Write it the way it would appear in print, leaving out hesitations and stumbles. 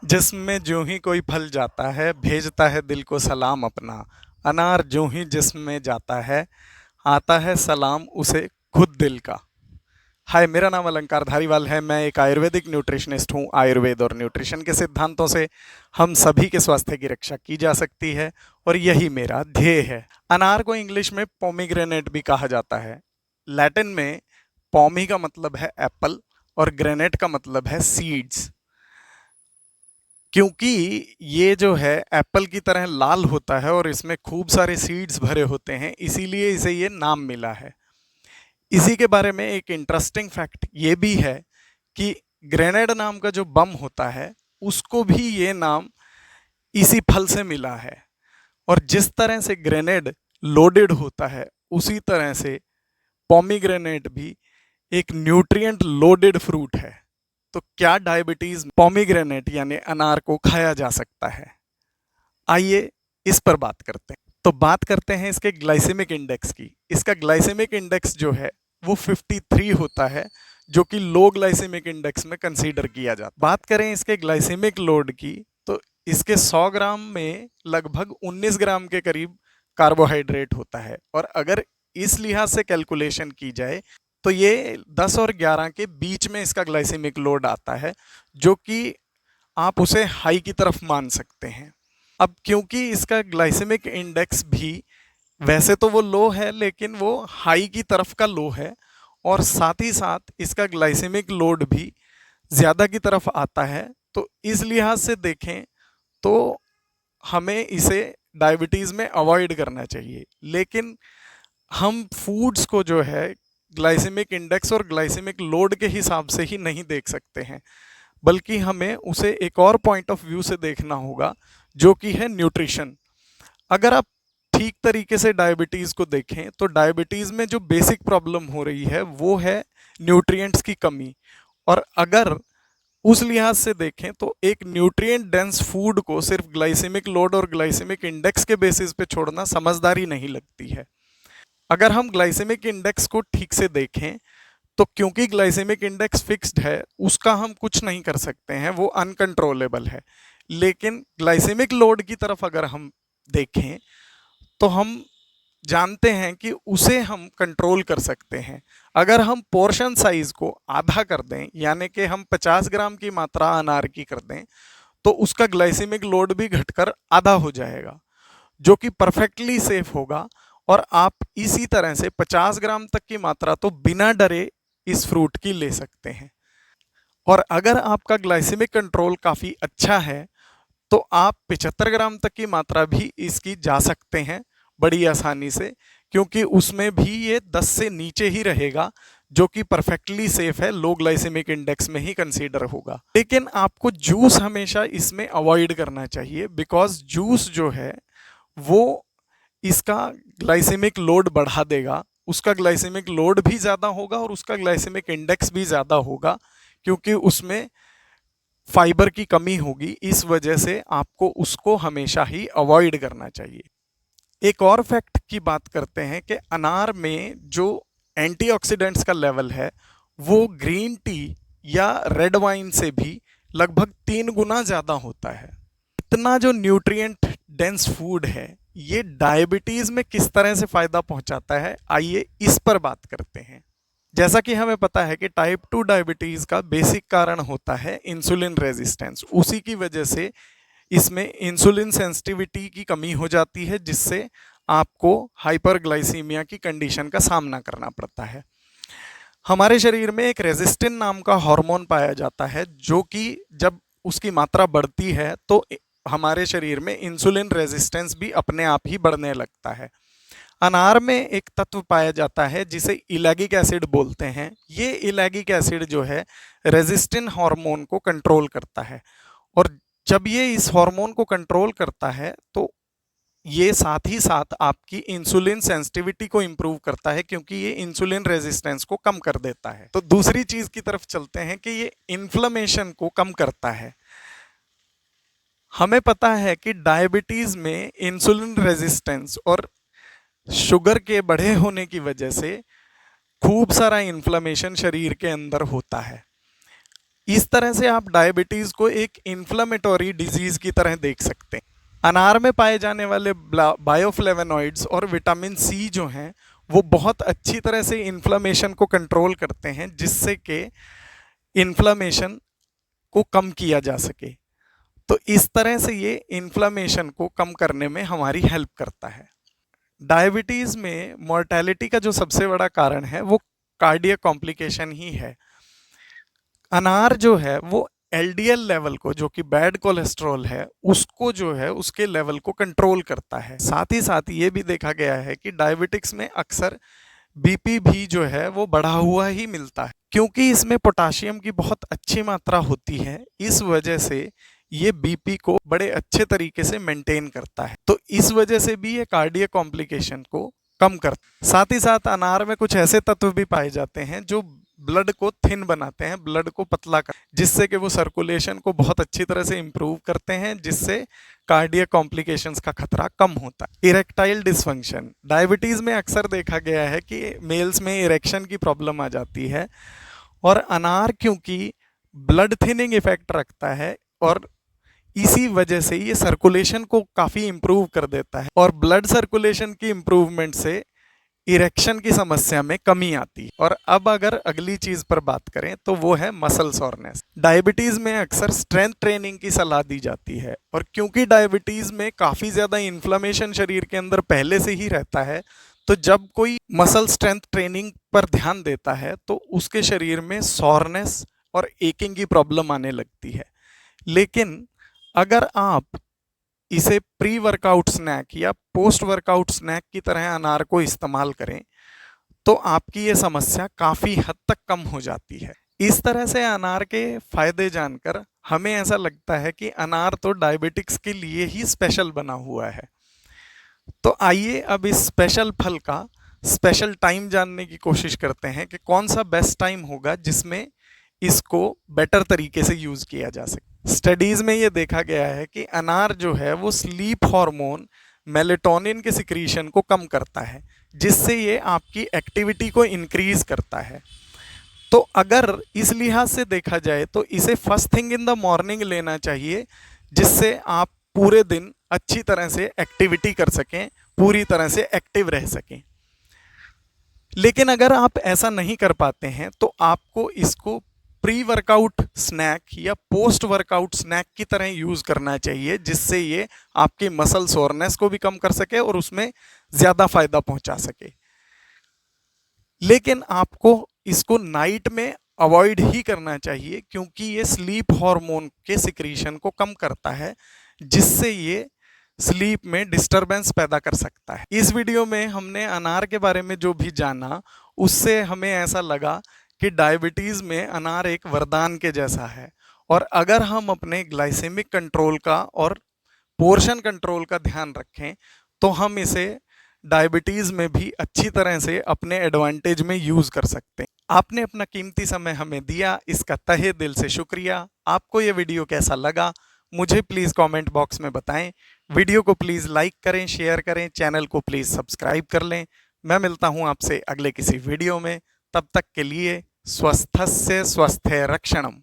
जिस्म में ज्यों ही कोई फल जाता है, भेजता है दिल को सलाम अपना। अनार ज्यों ही जिस्म में जाता है, आता है सलाम उसे खुद दिल का। हाय, मेरा नाम अलंकार धारीवाल है। मैं एक आयुर्वेदिक न्यूट्रिशनिस्ट हूँ। आयुर्वेद और न्यूट्रिशन के सिद्धांतों से हम सभी के स्वास्थ्य की रक्षा की जा सकती है और यही मेरा ध्येय है। अनार को इंग्लिश में पोमीग्रेनेट भी कहा जाता है। लैटिन में पोमी का मतलब है एप्पल और ग्रेनेट का मतलब है सीड्स। क्योंकि ये जो है एप्पल की तरह लाल होता है और इसमें खूब सारे सीड्स भरे होते हैं, इसीलिए इसे ये नाम मिला है। इसी के बारे में एक इंटरेस्टिंग फैक्ट ये भी है कि ग्रेनेड नाम का जो बम होता है उसको भी ये नाम इसी फल से मिला है। और जिस तरह से ग्रेनेड लोडेड होता है उसी तरह से पोमीग्रेनेट भी एक न्यूट्रिएंट लोडेड फ्रूट है। तो क्या डायबिटीज पोमीग्रेनेट यानी अनार को खाया जा सकता है? आइए इस पर बात करते हैं। तो बात करते हैं इसके ग्लाइसेमिक इंडेक्स की। इसका ग्लाइसेमिक इंडेक्स जो है वो 53 होता है, जो कि लो ग्लाइसेमिक इंडेक्स में कंसीडर किया जाता है। बात करें इसके ग्लाइसेमिक लोड की, तो इसके 100 ग्राम में लगभग 19 ग्राम के करीब कार्बोहाइड्रेट होता है। और अगर इस लिहाज से कैलकुलेशन की जाए तो ये 10 और 11 के बीच में इसका ग्लाइसेमिक लोड आता है, जो कि आप उसे हाई की तरफ मान सकते हैं। अब क्योंकि इसका ग्लाइसेमिक इंडेक्स भी वैसे तो वो लो है, लेकिन वो हाई की तरफ का लो है और साथ ही साथ इसका ग्लाइसेमिक लोड भी ज़्यादा की तरफ आता है। तो इस लिहाज से देखें तो हमें इसे डायबिटीज़ में अवॉइड करना चाहिए। लेकिन हम फूड्स को जो है ग्लाइसेमिक इंडेक्स और ग्लाइसेमिक लोड के हिसाब से ही नहीं देख सकते हैं, बल्कि हमें उसे एक और पॉइंट ऑफ व्यू से देखना होगा, जो कि है न्यूट्रिशन। अगर आप ठीक तरीके से डायबिटीज़ को देखें तो डायबिटीज़ में जो बेसिक प्रॉब्लम हो रही है वो है न्यूट्रिएंट्स की कमी। और अगर उस लिहाज से देखें तो एक न्यूट्रिएंट डेंस फूड को सिर्फ ग्लाइसेमिक लोड और ग्लाइसेमिक इंडेक्स के बेसिस पे छोड़ना समझदारी नहीं लगती है। अगर हम ग्लाइसेमिक इंडेक्स को ठीक से देखें तो क्योंकि ग्लाइसेमिक इंडेक्स फिक्स्ड है, उसका हम कुछ नहीं कर सकते हैं, वो अनकंट्रोलेबल है। लेकिन ग्लाइसेमिक लोड की तरफ अगर हम देखें तो हम जानते हैं कि उसे हम कंट्रोल कर सकते हैं। अगर हम पोर्शन साइज को आधा कर दें, यानी कि हम 50 ग्राम की मात्रा अनार की कर दें, तो उसका ग्लाइसेमिक लोड भी घटकर आधा हो जाएगा, जो कि परफेक्टली सेफ होगा। और आप इसी तरह से 50 ग्राम तक की मात्रा तो बिना डरे इस फ्रूट की ले सकते हैं। और अगर आपका ग्लाइसेमिक कंट्रोल काफ़ी अच्छा है तो आप 75 ग्राम तक की मात्रा भी इसकी जा सकते हैं बड़ी आसानी से, क्योंकि उसमें भी ये 10 से नीचे ही रहेगा, जो कि परफेक्टली सेफ है, लो ग्लाइसेमिक इंडेक्स में ही कंसीडर होगा। लेकिन आपको जूस हमेशा इसमें अवॉइड करना चाहिए, बिकॉज जूस जो है वो इसका ग्लाइसेमिक लोड बढ़ा देगा। उसका ग्लाइसेमिक लोड भी ज़्यादा होगा और उसका ग्लाइसेमिक इंडेक्स भी ज़्यादा होगा, क्योंकि उसमें फाइबर की कमी होगी। इस वजह से आपको उसको हमेशा ही अवॉइड करना चाहिए। एक और फैक्ट की बात करते हैं कि अनार में जो एंटीऑक्सीडेंट्स का लेवल है वो ग्रीन टी या रेड वाइन से भी लगभग 3 गुना ज़्यादा होता है। इतना जो न्यूट्रिएंट डेंस फूड है ये डायबिटीज़ में किस तरह से फ़ायदा पहुंचाता है, आइए इस पर बात करते हैं। जैसा कि हमें पता है कि टाइप 2 डायबिटीज़ का बेसिक कारण होता है इंसुलिन रेजिस्टेंस। उसी की वजह से इसमें इंसुलिन सेंसिटिविटी की कमी हो जाती है, जिससे आपको हाइपरग्लाइसीमिया की कंडीशन का सामना करना पड़ता है। हमारे शरीर में एक रेजिस्टिन नाम का हार्मोन पाया जाता है, जो कि जब उसकी मात्रा बढ़ती है तो हमारे शरीर में इंसुलिन रेजिस्टेंस भी अपने आप ही बढ़ने लगता है। अनार में एक तत्व पाया जाता है जिसे इलैगिक एसिड बोलते हैं। ये इलैगिक एसिड जो है रेजिस्टिन हार्मोन को कंट्रोल करता है, और जब ये इस हार्मोन को कंट्रोल करता है तो ये साथ ही साथ आपकी इंसुलिन सेंसिटिविटी को इंप्रूव करता है, क्योंकि ये इंसुलिन रेजिस्टेंस को कम कर देता है। तो दूसरी चीज की तरफ चलते हैं कि ये इन्फ्लेमेशन को कम करता है। हमें पता है कि डायबिटीज में इंसुलिन रेजिस्टेंस और शुगर के बढ़े होने की वजह से खूब सारा इन्फ्लेमेशन शरीर के अंदर होता है। इस तरह से आप डायबिटीज़ को एक इन्फ्लेमेटरी डिजीज़ की तरह देख सकते हैं। अनार में पाए जाने वाले बायोफ्लेवोनॉइड्स और विटामिन सी जो हैं वो बहुत अच्छी तरह से इन्फ्लेमेशन को कंट्रोल करते हैं, जिससे कि इन्फ्लेमेशन को कम किया जा सके। तो इस तरह से ये इन्फ्लेमेशन को कम करने में हमारी हेल्प करता है। डायबिटीज़ में मॉर्टेलिटी का जो सबसे बड़ा कारण है वो कार्डियक कॉम्प्लिकेशन ही है। अनार जो है वो एलडीएल लेवल को, जो कि बैड कोलेस्ट्रॉल है, उसको जो है उसके लेवल को कंट्रोल करता है। साथ ही साथ ये भी देखा गया है कि डायबिटिक्स में अक्सर बीपी भी जो है वो बढ़ा हुआ ही मिलता है, क्योंकि इसमें पोटाशियम की बहुत अच्छी मात्रा होती है। इस वजह से ये बीपी को बड़े अच्छे तरीके से मेंटेन करता है, तो इस वजह से भी ये कार्डियक कॉम्प्लिकेशन को कम करता है। साथ ही साथ अनार में कुछ ऐसे तत्व भी पाए जाते हैं जो ब्लड को थिन बनाते हैं, ब्लड को पतला कर, जिससे कि वो सर्कुलेशन को बहुत अच्छी तरह से इम्प्रूव करते हैं, जिससे कार्डियक कॉम्प्लिकेशंस का खतरा कम होता है। इरेक्टाइल डिसफंक्शन, डायबिटीज़ में अक्सर देखा गया है कि मेल्स में इरेक्शन की प्रॉब्लम आ जाती है, और अनार क्योंकि ब्लड थिनिंग इफेक्ट रखता है और इसी वजह से ये सर्कुलेशन को काफ़ी इम्प्रूव कर देता है, और ब्लड सर्कुलेशन की इम्प्रूवमेंट से इरेक्शन की समस्या में कमी आती है। और अब अगर अगली चीज पर बात करें तो वो है मसल सोरनेस। डायबिटीज में अक्सर स्ट्रेंथ ट्रेनिंग की सलाह दी जाती है, और क्योंकि डायबिटीज में काफी ज्यादा इन्फ्लेमेशन शरीर के अंदर पहले से ही रहता है, तो जब कोई मसल स्ट्रेंथ ट्रेनिंग पर ध्यान देता है तो उसके शरीर में सोरनेस और एकिंग की प्रॉब्लम आने लगती है। लेकिन अगर आप इसे प्री वर्कआउट स्नैक या पोस्ट वर्कआउट स्नैक की तरह अनार को इस्तेमाल करें तो आपकी ये समस्या काफ़ी हद तक कम हो जाती है। इस तरह से अनार के फायदे जानकर हमें ऐसा लगता है कि अनार तो डायबिटिक्स के लिए ही स्पेशल बना हुआ है। तो आइए अब इस स्पेशल फल का स्पेशल टाइम जानने की कोशिश करते हैं कि कौन सा बेस्ट टाइम होगा जिसमें इसको बेटर तरीके से यूज़ किया जा सके। स्टडीज़ में ये देखा गया है कि अनार जो है वो स्लीप हार्मोन मेलेटोनिन के सिक्रीशन को कम करता है, जिससे ये आपकी एक्टिविटी को इंक्रीज करता है। तो अगर इस लिहाज से देखा जाए तो इसे first thing in the morning लेना चाहिए, जिससे आप पूरे दिन अच्छी तरह से एक्टिविटी कर सकें, पूरी तरह से एक्टिव रह सकें। लेकिन अगर आप ऐसा नहीं कर पाते हैं तो आपको इसको प्री वर्कआउट स्नैक या पोस्ट वर्कआउट स्नैक की तरह यूज़ करना चाहिए, जिससे ये आपकी मसल सोरनेस को भी कम कर सके और उसमें ज़्यादा फायदा पहुंचा सके। लेकिन आपको इसको नाइट में अवॉइड ही करना चाहिए, क्योंकि ये स्लीप हार्मोन के सिक्रीशन को कम करता है, जिससे ये स्लीप में डिस्टरबेंस पैदा कर सकता है। इस वीडियो में हमने अनार के बारे में जो भी जाना, उससे हमें ऐसा लगा कि डायबिटीज़ में अनार एक वरदान के जैसा है, और अगर हम अपने ग्लाइसेमिक कंट्रोल का और पोर्शन कंट्रोल का ध्यान रखें तो हम इसे डायबिटीज़ में भी अच्छी तरह से अपने एडवांटेज में यूज़ कर सकते हैं। आपने अपना कीमती समय हमें दिया, इसका तहे दिल से शुक्रिया। आपको ये वीडियो कैसा लगा मुझे प्लीज़ कमेंट बॉक्स में बताएं। वीडियो को प्लीज़ लाइक करें, शेयर करें, चैनल को प्लीज़ सब्सक्राइब कर लें। मैं मिलता हूं आपसे अगले किसी वीडियो में। तब तक के लिए स्वस्थस्य स्वस्थे रक्षणम।